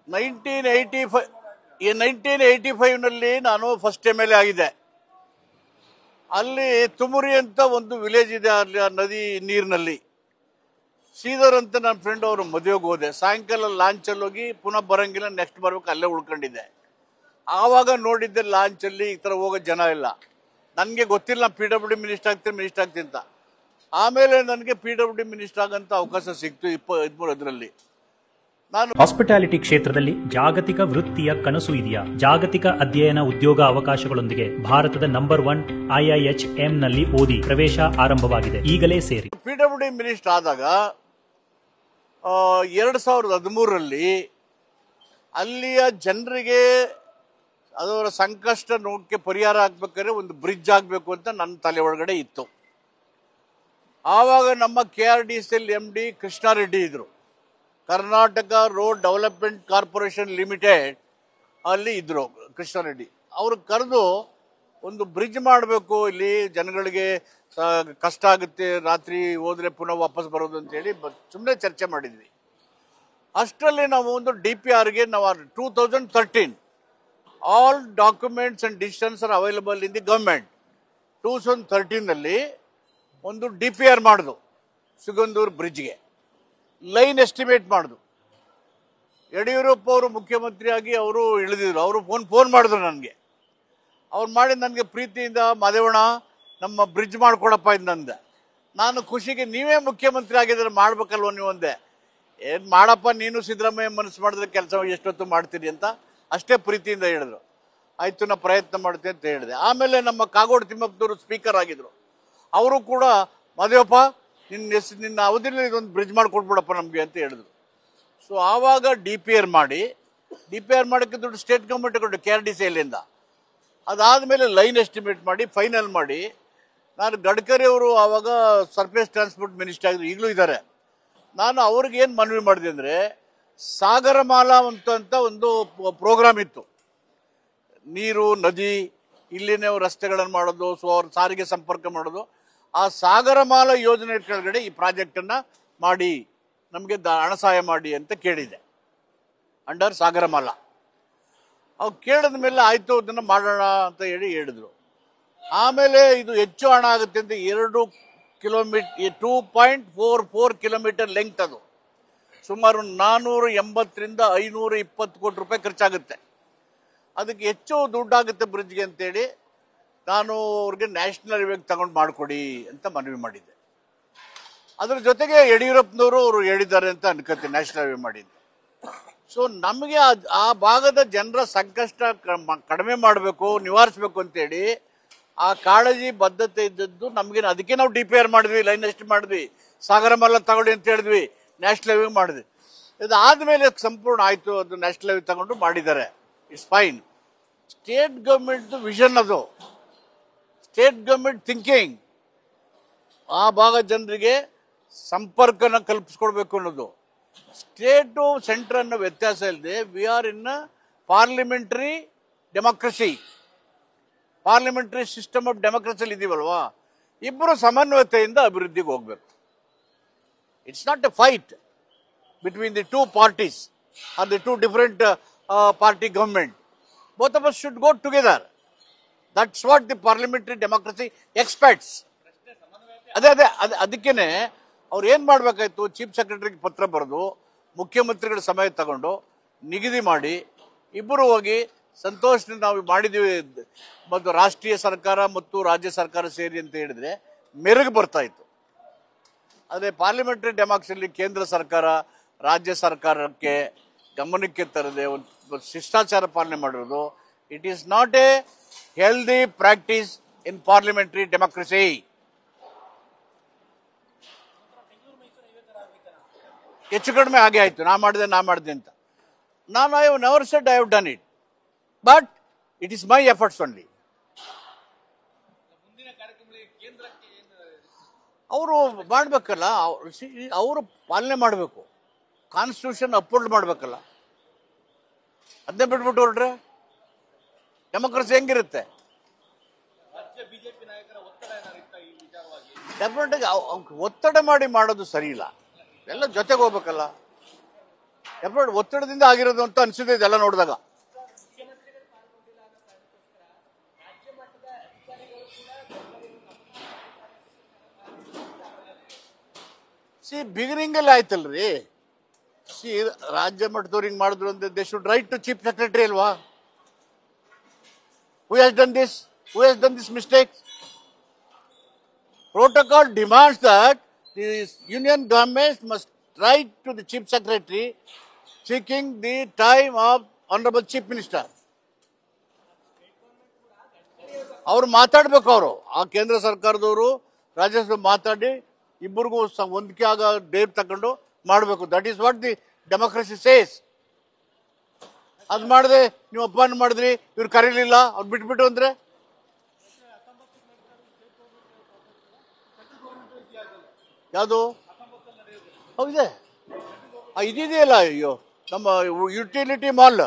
1985ನಲ್ಲಿ ನಾನು first MLA ಆಗಿದ್ದೆ. ಅಲ್ಲಿ ತುಮರಿ ಅಂತ ಒಂದು ವಿಲೇಜ್ ಇದೆ, ಅಲ್ಲಿ ಆ ನದಿ ನೀರಿನಲ್ಲಿ. ಶ್ರೀಧರ್ ಅಂತ ನನ್ನ ಫ್ರೆಂಡ್ ಅವರು ಮದುವೆಗೆ ಹೋದೆ. ಸಾಯಂಕಾಲ ಲಾಂಚಲ್ಲಿ ಹೋಗಿ ಪುನಃ ಬರಂಗಿಲ್ಲ, ನೆಕ್ಸ್ಟ್ ಬರ್ಬೇಕು, ಅಲ್ಲೇ ಉಳ್ಕೊಂಡಿದ್ದೆ. ಆವಾಗ ನೋಡಿದ್ದೆ ಲಾಂಚಲ್ಲಿ ಈ ಥರ ಹೋಗೋ ಜನ ಇಲ್ಲ. ನನಗೆ ಗೊತ್ತಿಲ್ಲ PWD ಮಿನಿಸ್ಟರ್ ಆಗ್ತೀನಿ ಅಂತ. ಆಮೇಲೆ ನನಗೆ PWD ಮಿನಿಸ್ಟರ್ ಆಗಂತ ಅವಕಾಶ ಸಿಕ್ತು 2013ರಲ್ಲಿ. ಹಾಸ್ಪಿಟಾಲಿಟಿ ಕ್ಷೇತ್ರದಲ್ಲಿ ಜಾಗತಿಕ ವೃತ್ತಿಯ ಕನಸು ಇದೆಯಾ? ಜಾಗತಿಕ ಅಧ್ಯಯನ ಉದ್ಯೋಗ ಅವಕಾಶಗಳೊಂದಿಗೆ ಭಾರತದ ನಂಬರ್ 1 IIHM ನಲ್ಲಿ ಓದಿ. ಪ್ರವೇಶ ಆರಂಭವಾಗಿದೆ, ಈಗಲೇ ಸೇರಿ. PWD ಮಿನಿಸ್ಟರ್ ಆದಾಗ 2013ರಲ್ಲಿ ಅಲ್ಲಿಯ ಜನರಿಗೆ ಅದರ ಸಂಕಷ್ಟ ನೋಡಕ್ಕೆ ಪರಿಹಾರ ಆಗ್ಬೇಕಾದ್ರೆ ಒಂದು ಬ್ರಿಡ್ಜ್ ಆಗಬೇಕು ಅಂತ ನನ್ನ ತಲೆ ಒಳಗಡೆ ಇತ್ತು. ಆವಾಗ ನಮ್ಮ KRDCL MD ಕೃಷ್ಣಾರೆಡ್ಡಿ ಇದ್ರು, Karnataka road development corporation limited ಅಲ್ಲಿ ಇದ್ರು ಕೃಷ್ಣಾರೆಡ್ಡಿ. ಅವರು ಕರೆದು ಒಂದು ಬ್ರಿಡ್ಜ್ ಮಾಡಬೇಕು, ಇಲ್ಲಿ ಜನಗಳಿಗೆ ಕಷ್ಟ ಆಗುತ್ತೆ, ರಾತ್ರಿ ಹೋದ್ರೆ ಪುನಃ ವಾಪಸ್ ಬರೋದು ಅಂತೇಳಿ ಸುಮ್ಮನೆ ಚರ್ಚೆ ಮಾಡಿದ್ವಿ. ಅಷ್ಟರಲ್ಲಿ ನಾವು ಒಂದು DPRಗೆ ನಾವು 2013 all documents and decisions are available in the government. 2013ನಲ್ಲಿ ಒಂದು DPR ಮಾಡಿದ್ರು ಸಿಗಂದೂರು ಬ್ರಿಡ್ಜ್ಗೆ, ಲೈನ್ ಎಸ್ಟಿಮೇಟ್ ಮಾಡಿದ್ರು. ಯಡಿಯೂರಪ್ಪ ಅವರು ಮುಖ್ಯಮಂತ್ರಿಯಾಗಿ ಅವರು ಇಳಿದಿದ್ರು. ಅವರು ಫೋನ್ ಮಾಡಿದ್ರು ನನಗೆ. ಅವ್ರು ಮಾಡಿ ನನಗೆ ಪ್ರೀತಿಯಿಂದ ಮಾದೇವಣ್ಣ ನಮ್ಮ ಬ್ರಿಡ್ಜ್ ಮಾಡ್ಕೊಡಪ್ಪ ಇಂದಂದೆ. ನಾನು ಖುಷಿಗೆ ನೀವೇ ಮುಖ್ಯಮಂತ್ರಿ ಆಗಿದ್ರೆ ಮಾಡ್ಬೇಕಲ್ವ ನೀವು ಅಂದೆ. ಏನು ಮಾಡಪ್ಪ, ನೀನು ಸಿದ್ದರಾಮಯ್ಯ ಮನಸ್ಸು ಮಾಡಿದ್ರೆ ಕೆಲಸ ಎಷ್ಟೊತ್ತು ಮಾಡ್ತೀರಿ ಅಂತ ಅಷ್ಟೇ ಪ್ರೀತಿಯಿಂದ ಹೇಳಿದ್ರು. ಆಯ್ತು ನಾ ಪ್ರಯತ್ನ ಮಾಡ್ತೀನಿ ಅಂತ ಹೇಳಿದೆ. ಆಮೇಲೆ ನಮ್ಮ ಕಾಗೋಡು ತಿಮ್ಮಪ್ಪನವರು ಸ್ಪೀಕರ್ ಆಗಿದ್ರು. ಅವರು ಕೂಡ ಮಾದೇವಪ್ಪ ನಿನ್ನ ಅವಧಿಯಲ್ಲಿ ಇದೊಂದು ಬ್ರಿಡ್ಜ್ ಮಾಡಿಕೊಟ್ಬಿಡಪ್ಪ ನಮಗೆ ಅಂತ ಹೇಳಿದ್ರು. ಸೊ ಆವಾಗ DPR ಮಾಡೋಕ್ಕೆ ದುಡ್ಡು ಸ್ಟೇಟ್ ಗೌರ್ಮೆಂಟ್ ಕೊಟ್ಟು KRDCLಯಿಂದ. ಅದಾದಮೇಲೆ ಲೈನ್ ಎಸ್ಟಿಮೇಟ್ ಮಾಡಿ ಫೈನಲ್ ಮಾಡಿ ನಾನು ಗಡ್ಕರಿ ಅವರು ಆವಾಗ ಸರ್ಫೇಸ್ ಟ್ರಾನ್ಸ್ಪೋರ್ಟ್ ಮಿನಿಸ್ಟರ್ ಆಗಿದ್ರು, ಈಗಲೂ ಇದ್ದಾರೆ. ನಾನು ಅವ್ರಿಗೆ ಏನು ಮನವಿ ಮಾಡಿದೆ ಅಂದರೆ, ಸಾಗರಮಾಲಾ ಅಂತ ಒಂದು ಪ್ರೋಗ್ರಾಮ್ ಇತ್ತು. ನೀರು ನದಿ ಇಲ್ಲಿನೇ ರಸ್ತೆಗಳನ್ನು ಮಾಡೋದು, ಅವ್ರ ಸಾರಿಗೆ ಸಂಪರ್ಕ ಮಾಡೋದು. ಆ ಸಾಗರಮಾಲಾ ಯೋಜನೆ ಕೆಳಗಡೆ ಈ ಪ್ರಾಜೆಕ್ಟನ್ನು ಮಾಡಿ ನಮಗೆ ಹಣ ಸಹಾಯ ಮಾಡಿ ಅಂತ ಕೇಳಿದೆ, ಅಂಡರ್ ಸಾಗರಮಾಲಾ. ಅವ್ರು ಕೇಳಿದ ಮೇಲೆ ಆಯಿತು ಅದನ್ನು ಮಾಡೋಣ ಅಂತ ಹೇಳಿದ್ರು. ಆಮೇಲೆ ಇದು ಹೆಚ್ಚು ಹಣ ಆಗುತ್ತೆ ಅಂತ 2.44 ಕಿಲೋಮೀಟರ್ ಲೆಂಗ್ತ್, ಅದು ಸುಮಾರು 480ರಿಂದ 520 ಕೋಟಿ ರೂಪಾಯಿ ಖರ್ಚಾಗುತ್ತೆ. ಅದಕ್ಕೆ ಹೆಚ್ಚು ದುಡ್ಡಾಗುತ್ತೆ ಬ್ರಿಡ್ಜ್ಗೆ ಅಂತೇಳಿ ನಾನು ಅವ್ರಿಗೆ ನ್ಯಾಷನಲ್ ಹೈವೇಗೆ ತಗೊಂಡು ಮಾಡಿಕೊಡಿ ಅಂತ ಮನವಿ ಮಾಡಿದ್ದೆ. ಅದ್ರ ಜೊತೆಗೆ ಯಡಿಯೂರಪ್ಪನವರು ಅವರು ಹೇಳಿದ್ದಾರೆ ಅಂತ ಅನ್ಕೋತೀನಿ ನ್ಯಾಷನಲ್ ಹೈವೇ ಮಾಡಿದ್ದೆ. ಸೊ ನಮಗೆ ಆ ಭಾಗದ ಜನರ ಸಂಕಷ್ಟ ಕಡಿಮೆ ಮಾಡಬೇಕು, ನಿವಾರಿಸಬೇಕು ಅಂತೇಳಿ ಆ ಕಾಳಜಿ ಬದ್ಧತೆ ಇದ್ದದ್ದು ನಮಗೆ. ಅದಕ್ಕೆ ನಾವು DPR ಮಾಡಿದ್ವಿ, ಲೈನ್ ಎಸ್ಟ್ ಮಾಡಿದ್ವಿ, ಸಾಗರಮಾಲಾ ತಗೊಳ್ಳಿ ಅಂತ ಹೇಳಿದ್ವಿ, ನ್ಯಾಷನಲ್ ಹೈವೇ ಮಾಡಿದ್ವಿ. ಇದಾದ್ಮೇಲೆ ಸಂಪೂರ್ಣ ಆಯಿತು, ಅದು ನ್ಯಾಷನಲ್ ಹೈವೇ ತಗೊಂಡು ಮಾಡಿದ್ದಾರೆ, it's fine. State government vision, ಅದು ಸ್ಟೇಟ್ ಗೌರ್ಮೆಂಟ್ ಥಿಂಕಿಂಗ್. ಆ ಭಾಗ ಜನರಿಗೆ ಸಂಪರ್ಕನ ಕಲ್ಪಿಸ್ಕೊಡ್ಬೇಕು ಅನ್ನೋದು. ಸ್ಟೇಟು ಸೆಂಟ್ರ್ ಅನ್ನೋ ವ್ಯತ್ಯಾಸ ಇಲ್ಲದೆ we are in parliamentary democracy, parliamentary system of ಡೆಮೋಕ್ರಸಿಯಲ್ಲಿ ಇದೀವಲ್ವಾ. ಇಬ್ಬರು ಸಮನ್ವಯತೆಯಿಂದ ಅಭಿವೃದ್ಧಿಗೆ ಹೋಗ್ಬೇಕು. It's not a fight between the 2 parties or the 2 different party government. Both of us should go together. That's what the parliamentary democracy expects. ಅದಕ್ಕೇನೆ ಅವ್ರು ಏನು ಮಾಡಬೇಕಾಯ್ತು, chief ಸೆಕ್ರೆಟರಿಗೆ ಪತ್ರ ಬರೆದು ಮುಖ್ಯಮಂತ್ರಿಗಳ ಸಮಯ ತಗೊಂಡು ನಿಗದಿ ಮಾಡಿ ಇಬ್ಬರು ಹೋಗಿ ಸಂತೋಷದಿಂದ ನಾವು ಮಾಡಿದ್ದೀವಿ, ಮತ್ತು ರಾಷ್ಟ್ರೀಯ ಸರ್ಕಾರ ಮತ್ತು ರಾಜ್ಯ ಸರ್ಕಾರ ಸೇರಿ ಅಂತ ಹೇಳಿದ್ರೆ ಮೆರುಗು ಬರ್ತಾ ಇತ್ತು. ಅದೇ ಪಾರ್ಲಿಮೆಂಟರಿ ಡೆಮಾಕ್ರಸಿಯಲ್ಲಿ ಕೇಂದ್ರ ಸರ್ಕಾರ ರಾಜ್ಯ ಸರ್ಕಾರಕ್ಕೆ ಗಮನಕ್ಕೆ ತರದೆ ಒಂದು ಶಿಷ್ಟಾಚಾರ ಪಾಲನೆ ಮಾಡಿರೋದು, it is not A healthy practice in parliamentary democracy. ಹೆಚ್ಚು ಕಡಿಮೆ ಹಾಗೆ ಆಯಿತು, ನಾ ಮಾಡಿದೆ ಅಂತ. ನಾನು I have never said I have done it, but it is my efforts only. ಅವರು ಮಾಡಬೇಕಲ್ಲ, ಅವರು ಪಾಲನೆ ಮಾಡಬೇಕು, ಕಾನ್ಸ್ಟಿಟ್ಯೂಷನ್ ಅಪ್ಹೋಲ್ಡ್ ಮಾಡಬೇಕಲ್ಲ. ಅದನ್ನೇ ಬಿಟ್ಬಿಟ್ಟು ಹೊರಟ್ರೆ ಡೆಮೋಕ್ರಸಿ ಹೆಂಗಿರುತ್ತೆ? ಡೆಫಿನೆಟ್ ಆಗಿ ಒತ್ತಡ ಮಾಡಿ ಮಾಡೋದು ಸರಿ ಇಲ್ಲ, ಎಲ್ಲ ಜೊತೆಗೆ ಹೋಗ್ಬೇಕಲ್ಲ. ಒತ್ತಡದಿಂದ ಆಗಿರೋದು ಅಂತ ಅನಿಸಿದೆ ಇದೆಲ್ಲ ನೋಡಿದಾಗ. ಬಿಗಿನಿಂಗ್ ಅಲ್ಲಿ ಆಯ್ತಲ್ರಿ. ರಾಜ್ಯ ಮಟ್ಟದವ್ರು ಹಿಂಗ್ ಮಾಡಿದ್ರು ಅಂದ್ರೆ they should write to chief secretary ಅಲ್ವಾ? Who has done this mistake? Protocol demands that the union government must write to the chief secretary seeking the time of honorable chief minister. ಅವರು ಮಾತಾಡ್ಬೇಕು. ಅವರು ಆ ಕೇಂದ್ರ ಸರ್ಕಾರದವರು ರಾಜ್ಯಸಭೆ ಮಾತಾಡಿ ಇಬ್ಬರಿಗೂ ಹೊಂದಿಕೆ ಆಗ ಡೇಟ್ ತಗೊಂಡು ಮಾಡಬೇಕು. That is what the democracy says. ಅದು ಮಾಡದೆ ನೀವು ಅಪಾಯಿಂಟ್ ಮಾಡಿದ್ರಿ, ಇವ್ರು ಕರೀಲಿಲ್ಲ, ಅವ್ರು ಬಿಟ್ಬಿಟ್ಟು ಅಂದ್ರೆ ಯಾವುದು ಹೌದೇ? ಇದಿದೆಯಲ್ಲ, ಅಯ್ಯೋ ನಮ್ಮ ಯುಟಿಲಿಟಿ ಮಾಲ್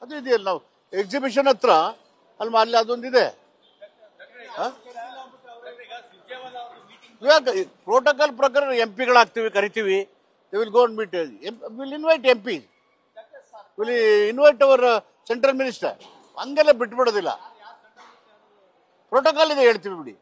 ಅದು ಇದೆಯಲ್ಲ, ನಾವು ಎಕ್ಸಿಬಿಷನ್ ಹತ್ರ ಅಲ್ಲಿ ಅದೊಂದಿದೆ. ಪ್ರೋಟೋಕಾಲ್ ಪ್ರಕಾರ ಎಂಪಿಗಳಾಗ್ತೀವಿ, ಕರಿತೀವಿ. They will go and meet, will invite MP, will invite our central minister. ಹಂಗೆಲ್ಲ ಬಿಟ್ಬಿಡೋದಿಲ್ಲ. ಪ್ರೋಟೋಕಾಲ್ ಇದೆ, ಹೇಳ್ತೀವಿ ಬಿಡಿ.